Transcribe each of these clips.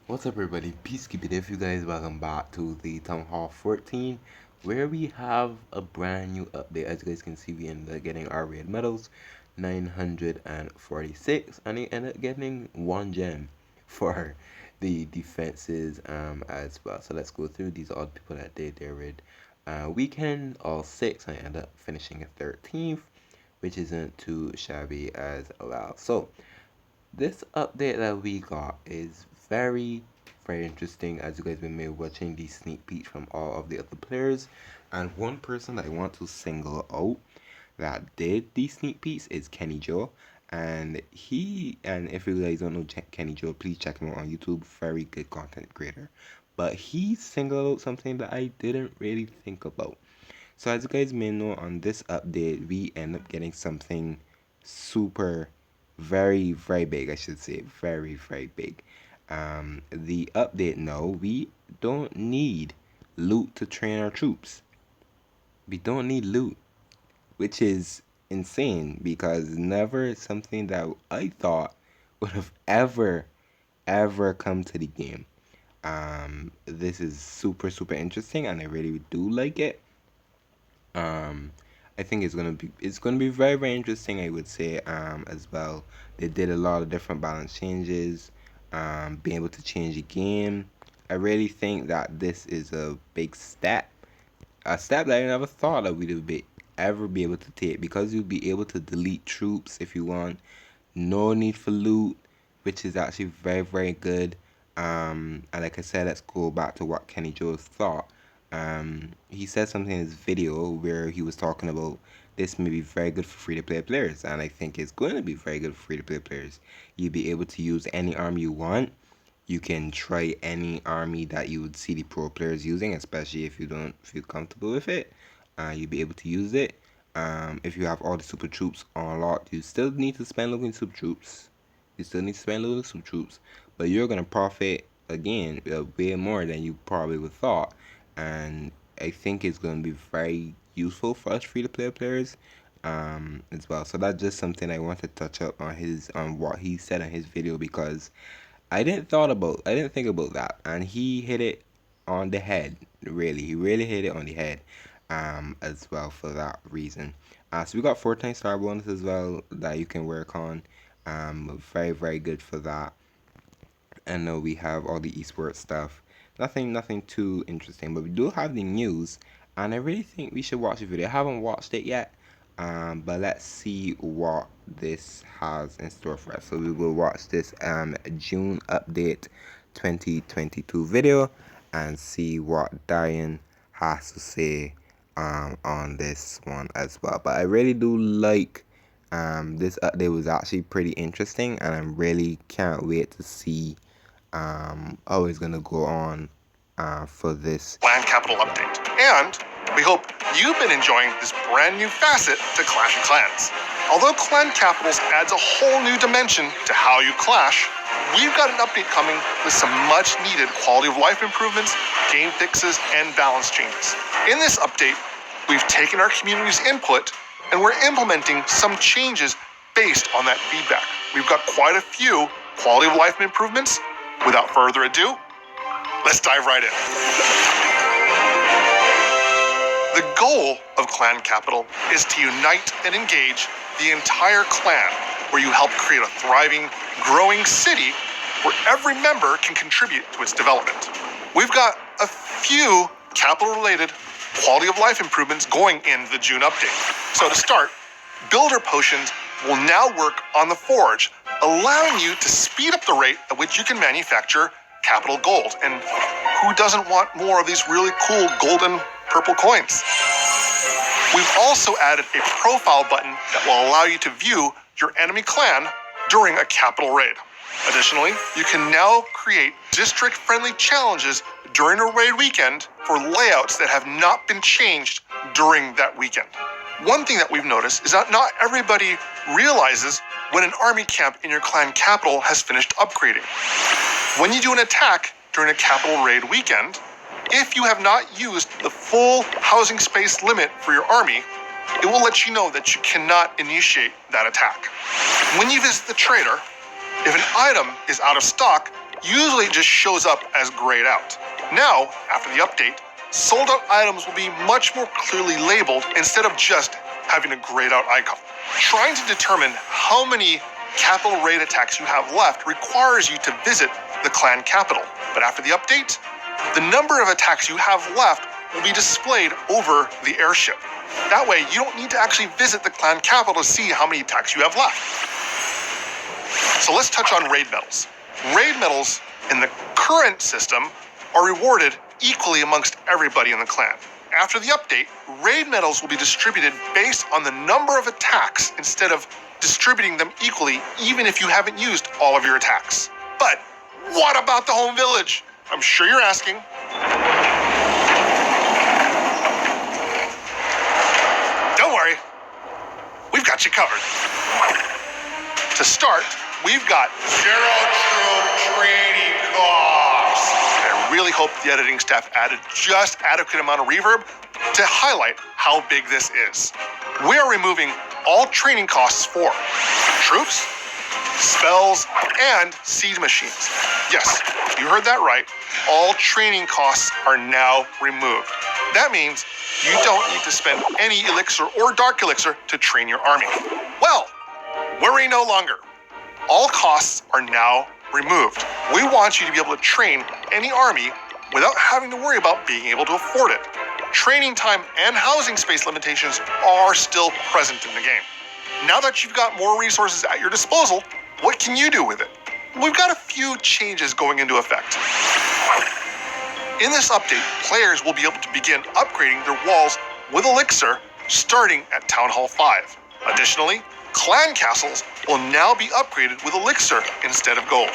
What's up, everybody? Peacekeeping. If you guys welcome back to the Town Hall 14, where we have a brand new update. As you guys can see, we ended up getting our raid medals, 946, and we ended up getting one gem for the defenses as well. So let's go through these. Are all the people that did their raid weekend, all six. I ended up finishing 13th, which isn't too shabby as well. So this update that we got is very interesting, as you guys been maybe watching these sneak peeks from all of the other players. And one person that I want to single out that did these sneak peeks is Kenny Joe. And if you guys don't know Kenny Joe, please check him out on YouTube. Very good content creator. But he singled out something that I didn't really think about. So as you guys may know, on this update, we end up getting something super, very big, I should say. Very big. The update now, we don't need loot to train our troops. We don't need loot, which is insane because never something that I thought would have ever come to the game. This is super interesting, and I really do like it. I think it's gonna be very interesting. I would say as well. They did a lot of different balance changes, being able to change the game. I really think that this is a big step, a step that I never thought that ever be able to take, because you'll be able to delete troops if you want. No need for loot, which is actually very good. And like I said, let's go back to what Kenny Joe thought. He said something in his video where he was talking about this may be very good for free-to-play players, and I think it's going to be very good for free-to-play players. You'll be able to use any army you want. You can try any army that you would see the pro players using, especially if you don't feel comfortable with it. You'll be able to use it. If you have all the super troops unlocked, you still need to spend looking super troops. You still need to spend looking super troops, but you're gonna profit again way more than you probably would thought. And I think it's gonna be very useful for us free-to-play players as well. So that's just something I want to touch up on what he said in his video, because I didn't think about that, and he hit it on the head. Really, he really hit it on the head, as well for that reason. So we got 4 times star bonus as well that you can work on. Very good for that. And we have all the esports stuff. Nothing too interesting, but we do have the news, and I really think we should watch the video. I haven't watched it yet, but let's see what this has in store for us. So we will watch this June update 2022 video and see what Diane has to say on this one as well. But I really do like this update. Was actually pretty interesting, and I really can't wait to see how it's gonna go on for this Clan Capital update. And we hope you've been enjoying this brand new facet to Clash of Clans. Although Clan Capitals adds a whole new dimension to how you clash, we've got an update coming with some much needed quality of life improvements, game fixes, and balance changes. In this update, we've taken our community's input and we're implementing some changes based on that feedback. We've got quite a few quality of life improvements. Without further ado, let's dive right in. The goal of Clan Capital is to unite and engage the entire clan, where you help create a thriving, growing city where every member can contribute to its development. We've got a few capital-related quality of life improvements going in the June update. So to start, builder potions will now work on the forge, allowing you to speed up the rate at which you can manufacture capital gold. And who doesn't want more of these really cool golden purple coins? We've also added a profile button that will allow you to view your enemy clan during a capital raid. Additionally, you can now create district-friendly challenges during a raid weekend for layouts that have not been changed during that weekend. One thing that we've noticed is that not everybody realizes when an army camp in your clan capital has finished upgrading. When you do an attack during a capital raid weekend, if you have not used the full housing space limit for your army, it will let you know that you cannot initiate that attack. When you visit the trader, if an item is out of stock, usually it just shows up as grayed out. Now, after the update, sold out items will be much more clearly labeled instead of just having a grayed out icon. Trying to determine how many capital raid attacks you have left requires you to visit the clan capital. But after the update, the number of attacks you have left will be displayed over the airship. That way, you don't need to actually visit the clan capital to see how many attacks you have left. So let's touch on raid medals. Raid medals in the current system are rewarded equally amongst everybody in the clan. After the update, raid medals will be distributed based on the number of attacks instead of distributing them equally, even if you haven't used all of your attacks. But what about the home village? I'm sure you're asking. Don't worry, we've got you covered. To start, we've got zero troop training costs. I really hope the editing staff added just adequate amount of reverb to highlight how big this is. We are removing all training costs for troops, spells, and siege machines. Yes, you heard that right. All training costs are now removed. That means you don't need to spend any elixir or dark elixir to train your army. Well, worry no longer. All costs are now removed. We want you to be able to train any army without having to worry about being able to afford it. Training time and housing space limitations are still present in the game. Now that you've got more resources at your disposal, what can you do with it? We've got a few changes going into effect. In this update, players will be able to begin upgrading their walls with Elixir starting at Town Hall 5. Additionally, clan castles will now be upgraded with Elixir instead of gold.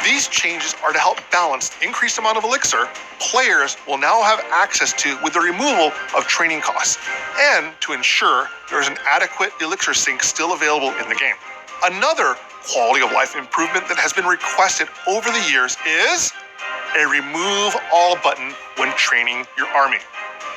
These changes are to help balance the increased amount of Elixir players will now have access to with the removal of training costs, and to ensure there is an adequate Elixir sink still available in the game. Another quality of life improvement that has been requested over the years is a remove all button when training your army.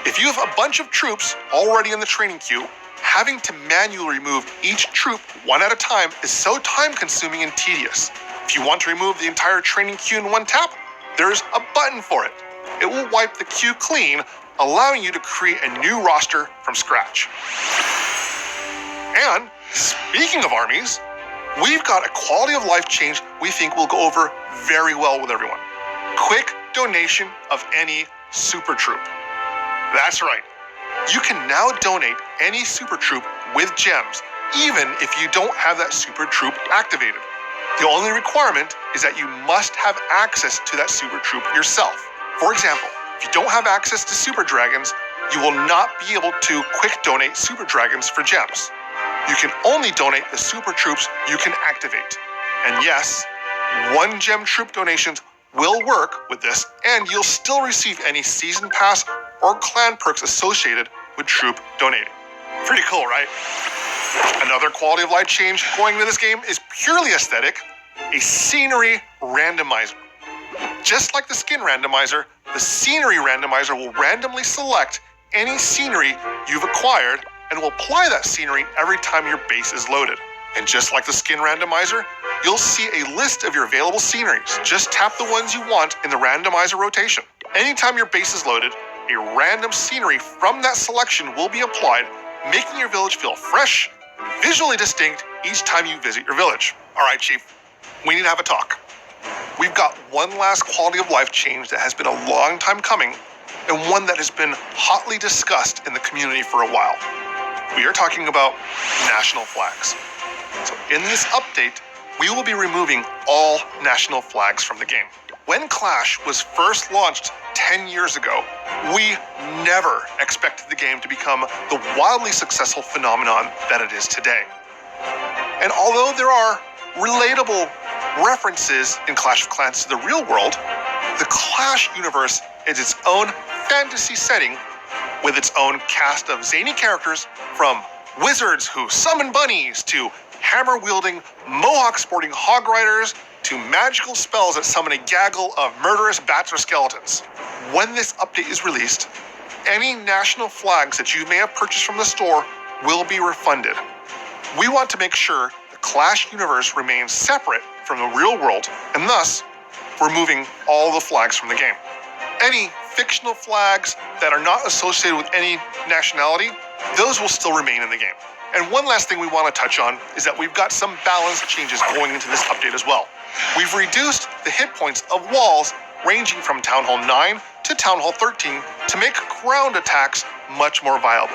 If you have a bunch of troops already in the training queue, having to manually remove each troop one at a time is so time-consuming and tedious. If you want to remove the entire training queue in one tap, there's a button for it. It will wipe the queue clean, allowing you to create a new roster from scratch. And speaking of armies, we've got a quality of life change we think will go over very well with everyone. Quick donation of any super troop. That's right. You can now donate any super troop with gems, even if you don't have that super troop activated. The only requirement is that you must have access to that super troop yourself. For example, if you don't have access to super dragons, you will not be able to quick donate super dragons for gems. You can only donate the super troops you can activate. And yes, 1 gem troop donations will work with this, and you'll still receive any season pass or clan perks associated with troop donating. Pretty cool, right? Another quality of life change going into this game is purely aesthetic, a scenery randomizer. Just like the skin randomizer, the scenery randomizer will randomly select any scenery you've acquired and will apply that scenery every time your base is loaded. And just like the skin randomizer, you'll see a list of your available sceneries. Just tap the ones you want in the randomizer rotation. Anytime your base is loaded, a random scenery from that selection will be applied, making your village feel fresh and visually distinct each time you visit your village. All right, Chief, we need to have a talk. We've got one last quality of life change that has been a long time coming, and one that has been hotly discussed in the community for a while. We are talking about national flags. So in this update, we will be removing all national flags from the game. When Clash was first launched 10 years ago, we never expected the game to become the wildly successful phenomenon that it is today. And although there are relatable references in Clash of Clans to the real world, the Clash universe is its own fantasy setting with its own cast of zany characters, from wizards who summon bunnies to hammer-wielding, mohawk-sporting hog riders to magical spells that summon a gaggle of murderous bats or skeletons. When this update is released, any national flags that you may have purchased from the store will be refunded. We want to make sure the Clash universe remains separate from the real world, and thus, removing all the flags from the game. Any fictional flags that are not associated with any nationality, those will still remain in the game. And one last thing we want to touch on is that we've got some balance changes going into this update as well. We've reduced the hit points of walls ranging from Town Hall 9 to Town Hall 13 to make ground attacks much more viable.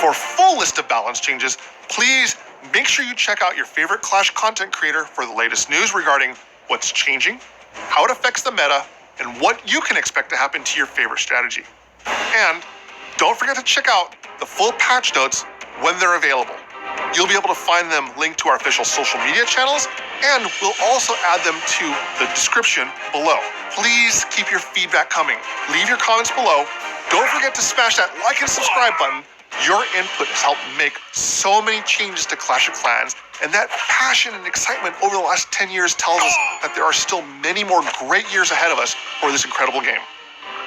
For a full list of balance changes, please make sure you check out your favorite Clash content creator for the latest news regarding what's changing, how it affects the meta, and what you can expect to happen to your favorite strategy. And don't forget to check out the full patch notes when they're available. You'll be able to find them linked to our official social media channels, and we'll also add them to the description below. Please keep your feedback coming. Leave your comments below. Don't forget to smash that like and subscribe button. Your input has helped make so many changes to Clash of Clans, and that passion and excitement over the last 10 years tells us that there are still many more great years ahead of us for this incredible game.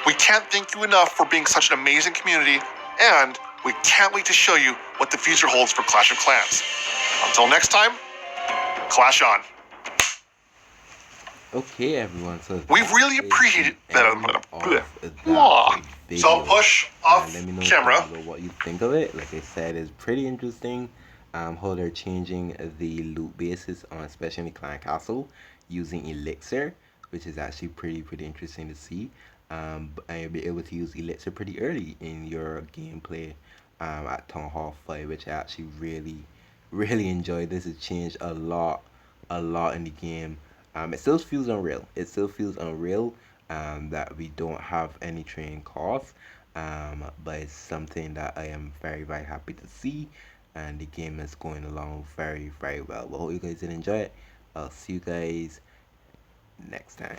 We can't thank you enough for being such an amazing community, and we can't wait to show you what the future holds for Clash of Clans. Until next time, Clash on. Okay, everyone. So We really appreciate that. video. So I'll push off Let me know camera. down below what you think of it. Like I said, it's pretty interesting. How they're changing the loot basis on especially Clan Castle using Elixir, which is actually pretty interesting to see. And you'll be able to use Elixir pretty early in your gameplay at Town Hall 5, which I actually really enjoyed. This has changed a lot in the game. It still feels unreal. That we don't have any training costs. But it's something that I am very happy to see, and the game is going along very well. I hope you guys did enjoy it. I'll see you guys next time.